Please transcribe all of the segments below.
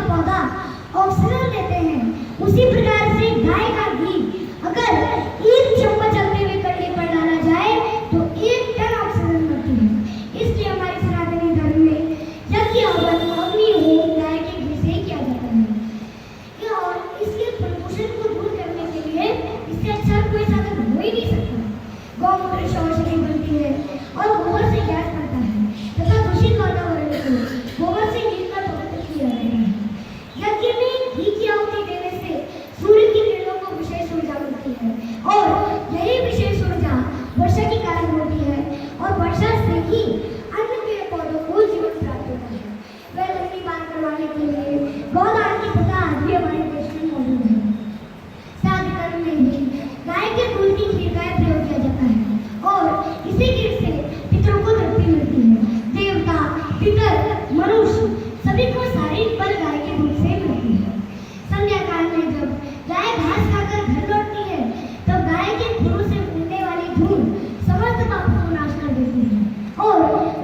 पौधा ऑक्सीजन देते हैं, उसी प्रकार से गाय का घी अगर एक चम्मच चलते हुए कंडे पर डाला जाए तो 1 टन ऑक्सीजन मिलती है। इसलिए हमारे सनातनी धर्म में यज्ञ हवन अग्नि होम गाय के घी से किया जाता है। और इसके प्रदूषण को दूर करने के लिए इससे अच्छा कोई साधन हो ही नहीं सकता। गौमूत्र से औषधि बनती है और गोबर से गैस बनता है तथा दूषित वातावरण को गोबर से नीलकर पवित्र किया जाता है। यज्ञ में घी की आहुति देने से सूर्य की किरणों को विशेष ऊर्जा मिलती है और यही विशेष ऊर्जा वर्षा के कारण होती है और वर्षा से ही अन्य पेड़ पौधों को जीवन प्राप्त होता है। वह लंबी बात करवाने के लिए गौदान की प्रथा आज भी हमारे देश में मौजूद है। श्राद्ध कर्म में भी गाय के दूध की खीर का प्रयोग किया जाता है और इसी खीर से पितरों को तृप्ति मिलती है। देवता पितर मनुष्य सभी को शारीरिक बल गाय के दूध से मिलती है। संध्या काल में जब गाय घास खाकर घर लौटती है तब गाय के खुरों से उड़ने वाली धूल समस्त पापों को नाश कर देती है और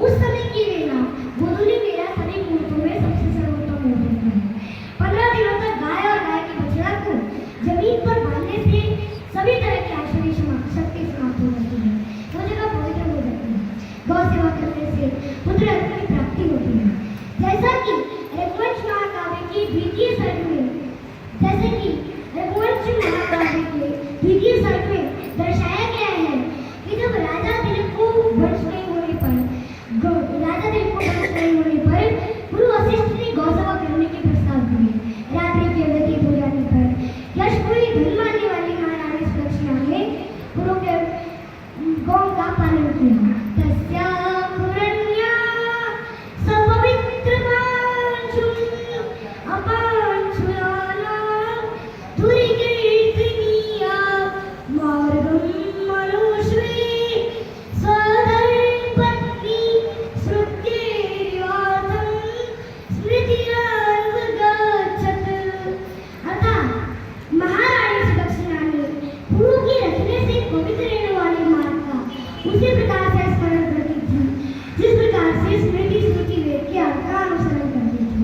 उस समय की वेला गोधूली वेला सभी मुहूर्तों में सबसे सर्वोत्तम मुहूर्त होता है। 15 दिनों तक गाय और गाय के बछड़ा को जमीन पर बांधने से सभी तरह की आश्चर्य शक्ति समाप्त हो जाती है, वो जगह पवित्र हो जाती है। गौ सेवा करने से पुत्र रत्न की प्राप्ति होती है। जैसा कि रघुवंश महाकाव्य की द्वितीय सर्ग में दर्शाया गया है कि जब राजा दिलीप को वंश नहीं होने पर गुरु वशिष्ठ ने गौसेवा करने के प्रस्ताव दिए। रात्रि के व्यतीत हो जाने पर यशपुरी धन मानने वाली महारानी सुलक्षणा ने गुरु के गौ का पालन किया। तस्या पुरन्या सपवित्र वांछुं अपांछुलाना धुरिकीर्तिनीया मार्गं मनुष्वे स्वधर्मपत्नी श्रुत्येर्यार्थं स्मृतिर्गच्छत्। अर्थात महारानी सुलक्षणा ने गुरु की रचने से पवित्र रहने वाले मार्ग का उसी प्रकार से स्मरण करती थी जिस प्रकार से स्मृति श्रुति वेद के अर्थ का अनुसरण करती थी।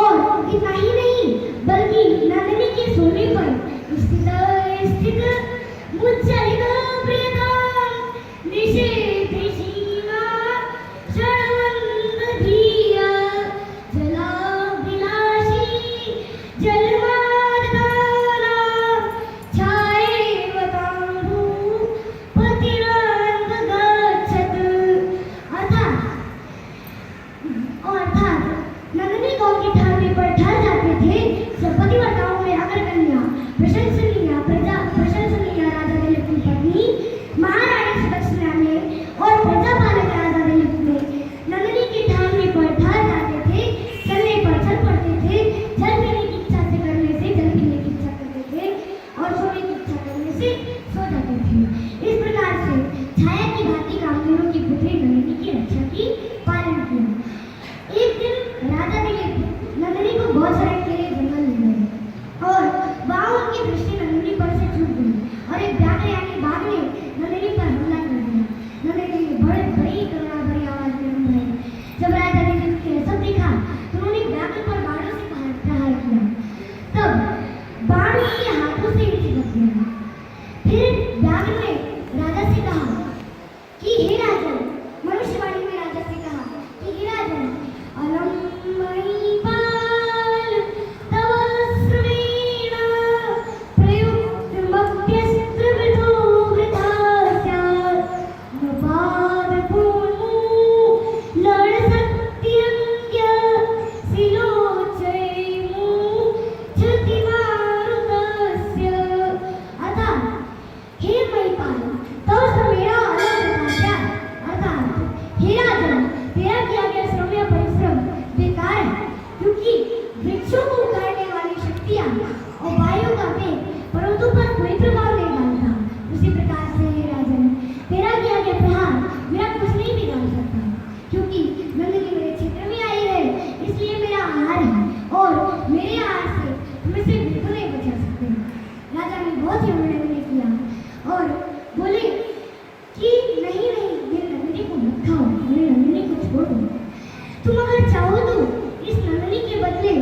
और इतना ही नहीं बल्कि नंदिनी के सोने पर स्थित मुच्चरित प्रियतम निषेधशीला शरणवंदधीया जलाभिलाषी जलमादताना छायेवताम्बू पतिरंगच्छत्। अर्थात नंदिनी गौ के ठहरने पर ठहर जाते थे। सब पतिव्रताओं में अग्रगण्या प्रशंसनीय राजा दिलीप की पत्नी महारानी सुलक्षणा ने और प्रजापालक राजा दिलीप ने नंदिनी के ठहरने पर ठहर जाते थे, चलने पर चल पड़ते थे, जल पीने की इच्छा से करने से जल पीने की इच्छा करते थे और सोने की इच्छा करने से सो जाते थे। इस प्रकार से छाया की भांति कामदेवों की पुत्री नंदिनी की रक्षा की पालन किया। एक दिन राजा दिलीप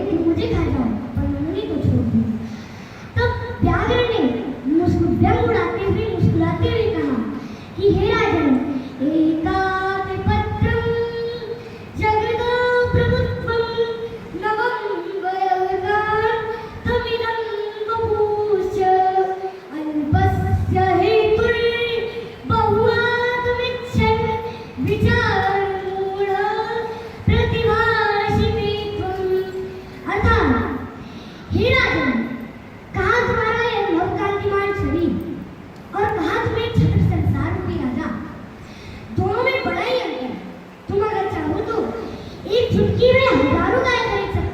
कि मुझे खा जाओ, पर मुनि को छोड़ दो। तब व्याघ्र ने व्यंग उड़ाते हुए मुस्कुराते हुए कहा कि हे राजन, एकाकिपत्रं जगतो प्रभुत्वं नवं वयवनान् तमिदं बभूश्च अल्पस्य हेतुर् बहुआत्मिच्छन् विचारमूढ प्रतिभाषिते त्वम्। अर्थात, हे राजन, कहा तुम्हारा यह नवकांतिमान शरीर और कहा तुम्हें छत्र संसार रूपी राजा, दोनों में बड़ा ही अंतर है। तुम अगर चाहो तो एक चुटकी में हजारों गाय खरीद सकते